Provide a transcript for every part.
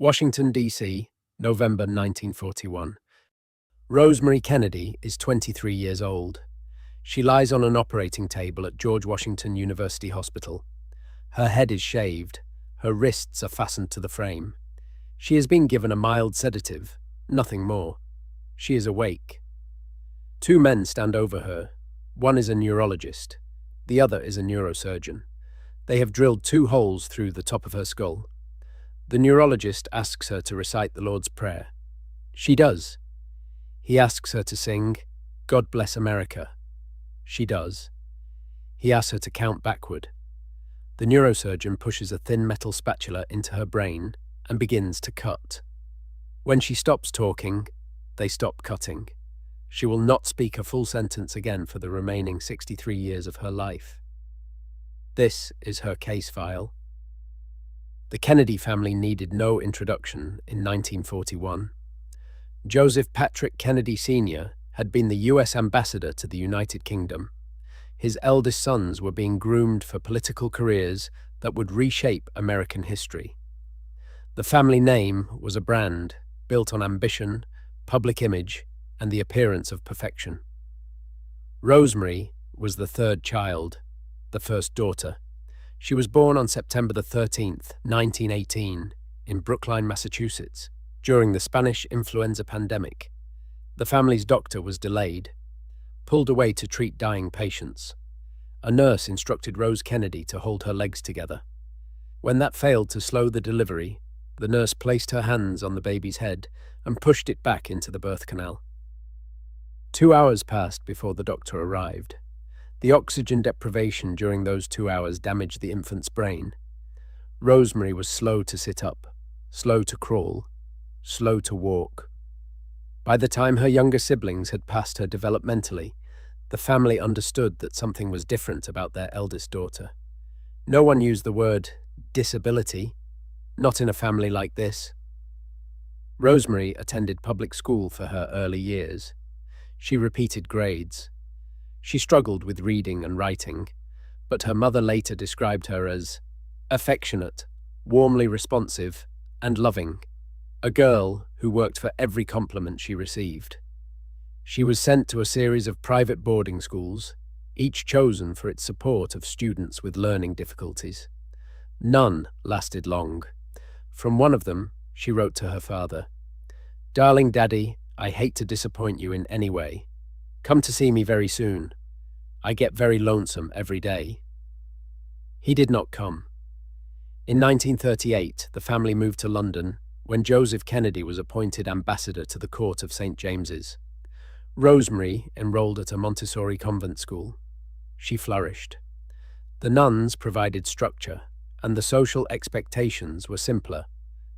Washington, D.C., November 1941. Rosemary Kennedy is 23 years old. She lies on an operating table at George Washington University Hospital. Her head is shaved. Her wrists are fastened to the frame. She has been given a mild sedative, nothing more. She is awake. Two men stand over her. One is a neurologist. The other is a neurosurgeon. They have drilled 2 holes through the top of her skull. The neurologist asks her to recite the Lord's Prayer. She does. He asks her to sing, "God Bless America." She does. He asks her to count backward. The neurosurgeon pushes a thin metal spatula into her brain and begins to cut. When she stops talking, they stop cutting. She will not speak a full sentence again for the remaining 63 years of her life. This is her case file. The Kennedy family needed no introduction in 1941. Joseph Patrick Kennedy Sr. had been the U.S. ambassador to the United Kingdom. His eldest sons were being groomed for political careers that would reshape American history. The family name was a brand built on ambition, public image, and the appearance of perfection. Rosemary was the 3rd child, the first daughter. She was born on September 13th, 1918, in Brookline, Massachusetts, during the Spanish influenza pandemic. The family's doctor was delayed, pulled away to treat dying patients. A nurse instructed Rose Kennedy to hold her legs together. When that failed to slow the delivery, the nurse placed her hands on the baby's head and pushed it back into the birth canal. 2 hours passed before the doctor arrived. The oxygen deprivation during those 2 hours damaged the infant's brain. Rosemary was slow to sit up, slow to crawl, slow to walk. By the time her younger siblings had passed her developmentally, the family understood that something was different about their eldest daughter. No one used the word disability, not in a family like this. Rosemary attended public school for her early years. She repeated grades. She struggled with reading and writing, but her mother later described her as affectionate, warmly responsive, and loving, a girl who worked for every compliment she received. She was sent to a series of private boarding schools, each chosen for its support of students with learning difficulties. None lasted long. From one of them, she wrote to her father, "Darling Daddy, I hate to disappoint you in any way. Come to see me very soon. I get very lonesome every day." He did not come. In 1938, the family moved to London when Joseph Kennedy was appointed ambassador to the court of St. James's. Rosemary enrolled at a Montessori convent school. She flourished. The nuns provided structure, and the social expectations were simpler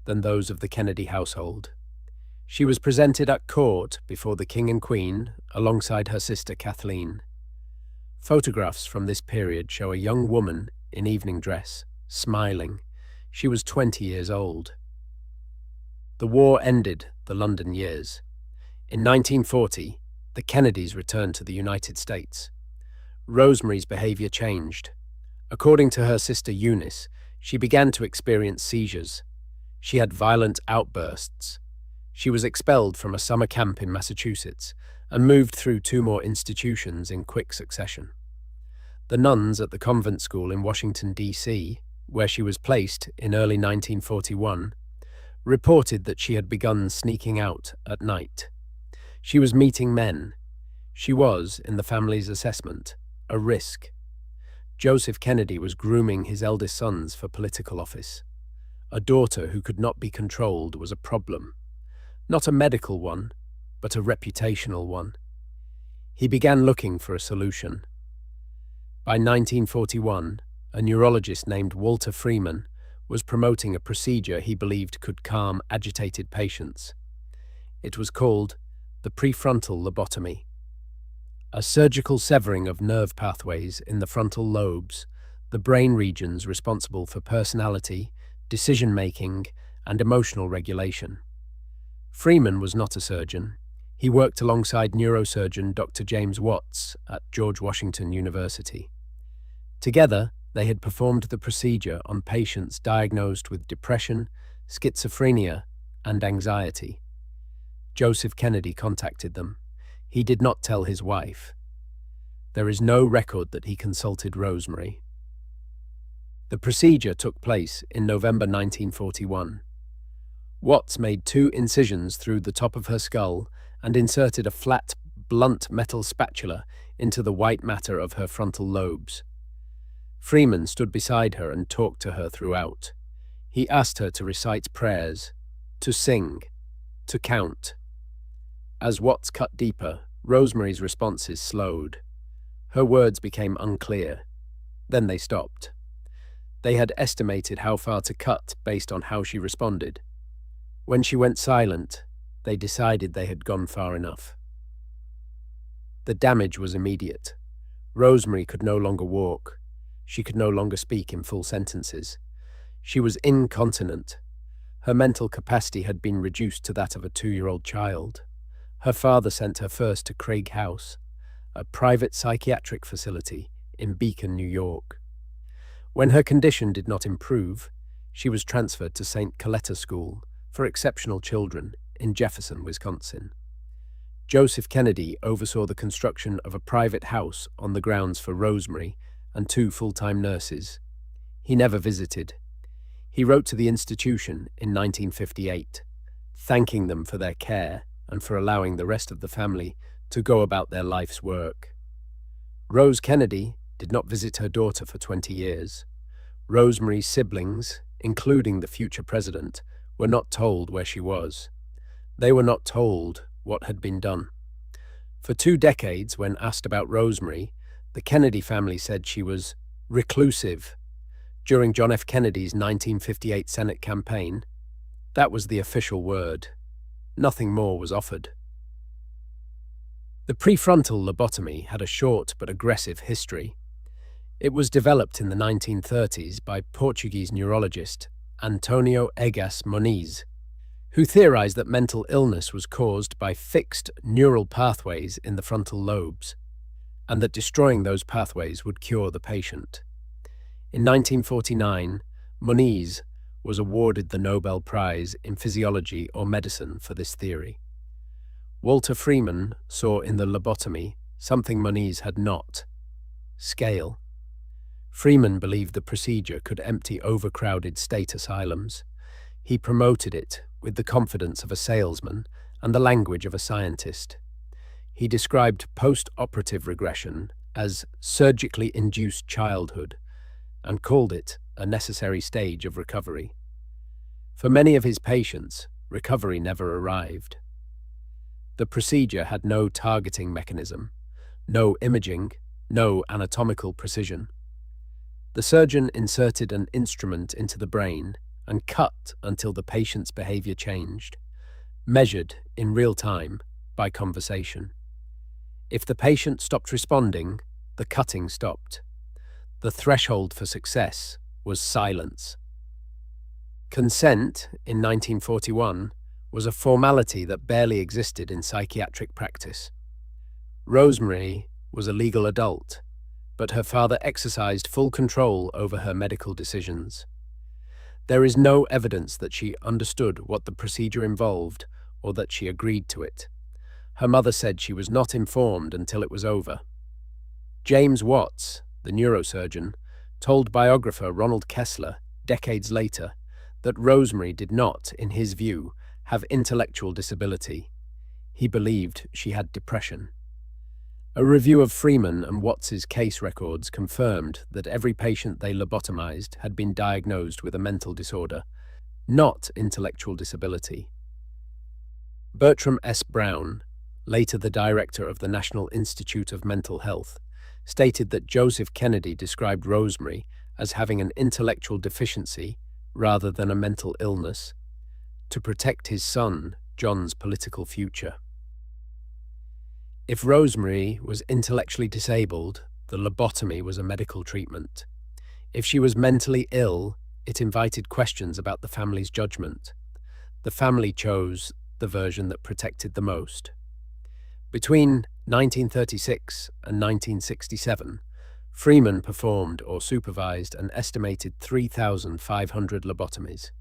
than those of the Kennedy household. She was presented at court before the King and Queen alongside her sister Kathleen. Photographs from this period show a young woman in evening dress, smiling. She was 20 years old. The war ended the London years. In 1940, the Kennedys returned to the United States. Rosemary's behavior changed. According to her sister Eunice, she began to experience seizures. She had violent outbursts. She was expelled from a summer camp in Massachusetts and moved through 2 more institutions in quick succession. The nuns at the convent school in Washington, D.C., where she was placed in early 1941, reported that she had begun sneaking out at night. She was meeting men. She was, in the family's assessment, a risk. Joseph Kennedy was grooming his eldest sons for political office. A daughter who could not be controlled was a problem. Not a medical one, but a reputational one. He began looking for a solution. By 1941, a neurologist named Walter Freeman was promoting a procedure he believed could calm agitated patients. It was called the prefrontal lobotomy, a surgical severing of nerve pathways in the frontal lobes, the brain regions responsible for personality, decision-making, and emotional regulation. Freeman was not a surgeon. He worked alongside neurosurgeon Dr. James Watts at George Washington University. Together, they had performed the procedure on patients diagnosed with depression, schizophrenia, and anxiety. Joseph Kennedy contacted them. He did not tell his wife. There is no record that he consulted Rosemary. The procedure took place in November 1941. Watts made 2 incisions through the top of her skull and inserted a flat, blunt metal spatula into the white matter of her frontal lobes. Freeman stood beside her and talked to her throughout. He asked her to recite prayers, to sing, to count. As Watts cut deeper, Rosemary's responses slowed. Her words became unclear. Then they stopped. They had estimated how far to cut based on how she responded. When she went silent, they decided they had gone far enough. The damage was immediate. Rosemary could no longer walk. She could no longer speak in full sentences. She was incontinent. Her mental capacity had been reduced to that of a 2-year-old child. Her father sent her first to Craig House, a private psychiatric facility in Beacon, New York. When her condition did not improve, she was transferred to St. Coletta School for exceptional children in Jefferson, Wisconsin. Joseph Kennedy oversaw the construction of a private house on the grounds for Rosemary and 2 full-time nurses. He never visited. He wrote to the institution in 1958, thanking them for their care and for allowing the rest of the family to go about their life's work. Rose Kennedy did not visit her daughter for 20 years. Rosemary's siblings, including the future president, were not told where she was. They were not told what had been done. For 2 decades, when asked about Rosemary, the Kennedy family said she was reclusive. During John F. Kennedy's 1958 Senate campaign, that was the official word. Nothing more was offered. The prefrontal lobotomy had a short but aggressive history. It was developed in the 1930s by Portuguese neurologist Antonio Egas Moniz, who theorized that mental illness was caused by fixed neural pathways in the frontal lobes, and that destroying those pathways would cure the patient. In 1949, Moniz was awarded the Nobel Prize in Physiology or Medicine for this theory. Walter Freeman saw in the lobotomy something Moniz had not: scale. Freeman believed the procedure could empty overcrowded state asylums. He promoted it with the confidence of a salesman and the language of a scientist. He described post-operative regression as surgically induced childhood and called it a necessary stage of recovery. For many of his patients, recovery never arrived. The procedure had no targeting mechanism, no imaging, no anatomical precision. The surgeon inserted an instrument into the brain and cut until the patient's behavior changed, measured in real time by conversation. If the patient stopped responding, the cutting stopped. The threshold for success was silence. Consent, in 1941, was a formality that barely existed in psychiatric practice. Rosemary was a legal adult, but her father exercised full control over her medical decisions. There is no evidence that she understood what the procedure involved or that she agreed to it. Her mother said she was not informed until it was over. James Watts, the neurosurgeon, told biographer Ronald Kessler decades later that Rosemary did not, in his view, have intellectual disability. He believed she had depression. A review of Freeman and Watts's case records confirmed that every patient they lobotomized had been diagnosed with a mental disorder, not intellectual disability. Bertram S. Brown, later the director of the National Institute of Mental Health, stated that Joseph Kennedy described Rosemary as having an intellectual deficiency rather than a mental illness, to protect his son, John's political future. If Rosemary was intellectually disabled, the lobotomy was a medical treatment. If she was mentally ill, it invited questions about the family's judgment. The family chose the version that protected the most. Between 1936 and 1967, Freeman performed or supervised an estimated 3,500 lobotomies.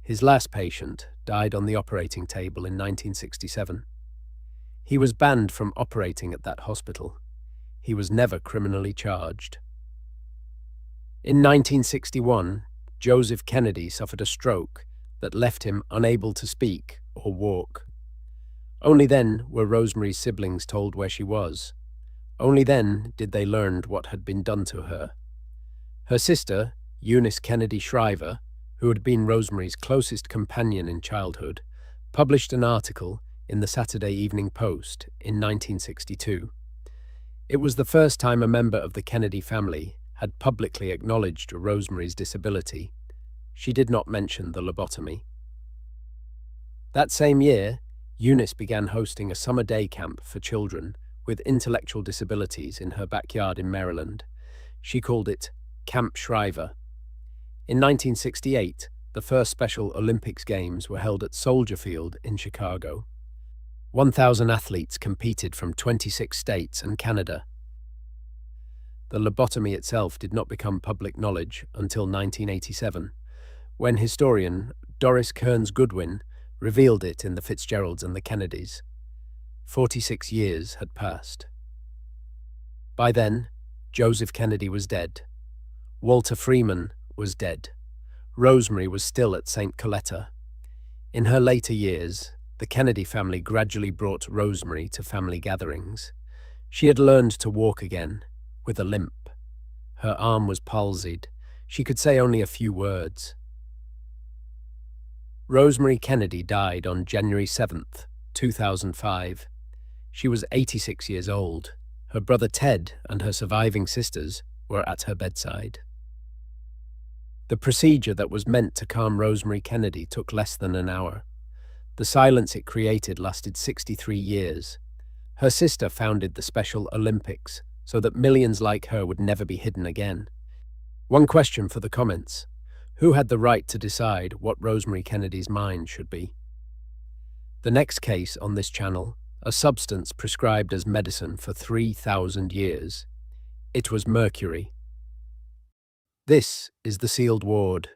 His last patient died on the operating table in 1967. He was banned from operating at that hospital. He was never criminally charged. In 1961, Joseph Kennedy suffered a stroke that left him unable to speak or walk. Only then were Rosemary's siblings told where she was. Only then did they learn what had been done to her. Her sister, Eunice Kennedy Shriver, who had been Rosemary's closest companion in childhood, published an article in the Saturday Evening Post in 1962. It was the first time a member of the Kennedy family had publicly acknowledged Rosemary's disability. She did not mention the lobotomy. That same year, Eunice began hosting a summer day camp for children with intellectual disabilities in her backyard in Maryland. She called it Camp Shriver. In 1968, the first Special Olympics Games were held at Soldier Field in Chicago. 1,000 athletes competed from 26 states and Canada. The lobotomy itself did not become public knowledge until 1987, when historian Doris Kearns Goodwin revealed it in the Fitzgeralds and the Kennedys. 46 years had passed. By then, Joseph Kennedy was dead. Walter Freeman was dead. Rosemary was still at St. Coletta. In her later years, the Kennedy family gradually brought Rosemary to family gatherings. She had learned to walk again, with a limp. Her arm was palsied. She could say only a few words. Rosemary Kennedy died on January 7th, 2005. She was 86 years old. Her brother Ted and her surviving sisters were at her bedside. The procedure that was meant to calm Rosemary Kennedy took less than an hour. The silence it created lasted 63 years. Her sister founded the Special Olympics so that millions like her would never be hidden again. One question for the comments: who had the right to decide what Rosemary Kennedy's mind should be? The next case on this channel, a substance prescribed as medicine for 3,000 years. It was mercury. This is the sealed ward.